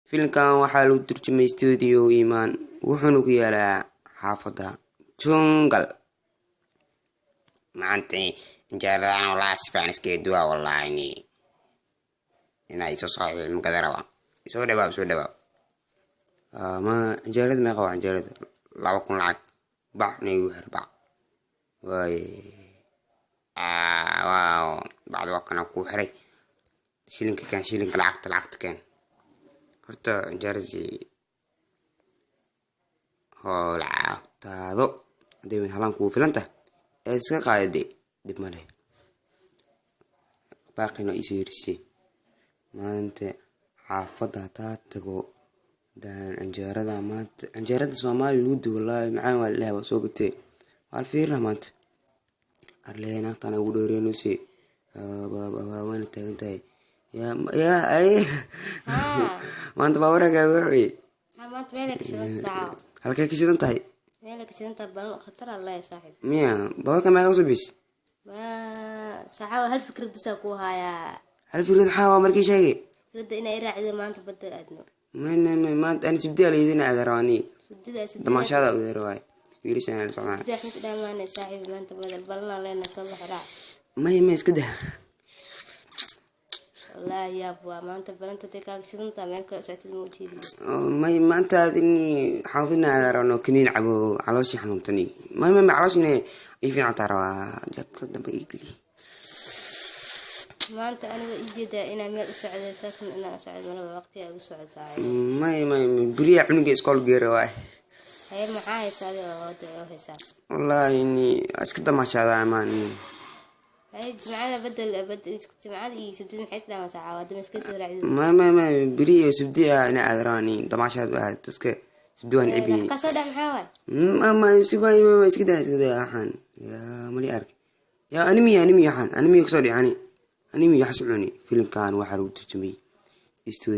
filimkan waxaa lagu turjumay studio Iman wuxuuna ku yaalaa xaafada Jungle maanta injaaradaan walaal Spanish duwa wallahi inay soo saaray mugadarawa soo dhawaab ma injaarada ma qawan injaarada 2,000 lacag bacnay harba way waaw bacdo kana ku xiray shilinka lacagta kan horta injaaradi oo lacagtaado hadii halan ku filanta ee iska qaaday dib male baaqina isirsi maanta xaafada taatago daan injaarada Soomaali luudi wallahi macaan wallahi soo gatay wal fiirna maanta arleena tan ugu dheereenaysi wana taagantay ya ay maanta bawraga wixii maanta meelka shidan saaw halkay ka shidan tahay meelka shidan tahay bal khatar Allah ya saaxib miya bawrka ma ugu bis ma saaxaw hal fikrad bisa ku haya hal fikrad xawa markii sheegay fikrada inay raacdo maanta badal aadno maanta aan jibdi leedina adarani damaashada u yeeray wiilashan Soomaali jaxmid dhamaanay saaxib maanta badal balna leena soo xirac ma iska dah والله يا ابو ما انت بلنت تكاك شدنت مالك ساعتين موجودين ما انت اني حافظنا على رانو كنين عبو علاشي حنونتني ما علاشي ني في عطروا جابك دبا يجري ما انت انا اجيدا انا ميل اسعد اساسا انا اسعد من وقتي ابو سعد ساعه ما بريع عنق اسكول غير واي هي معاي ساده هيسا والله اني اسكت ما شاء الله امان هاي جماعة بدل جماعة يسبدون حيث لا مساعة وادم مسكين سورة ما بريء سبديها أنا أدراني طماشات واحد تسكى سبدوها نعبي كسودة محاول ما سباي ما كده يا حان يا ملي أرك يا أنمي يا حان أنمي يكسر يعني أنمي يحسبوني فيلم كان واحد وتجمي استوديو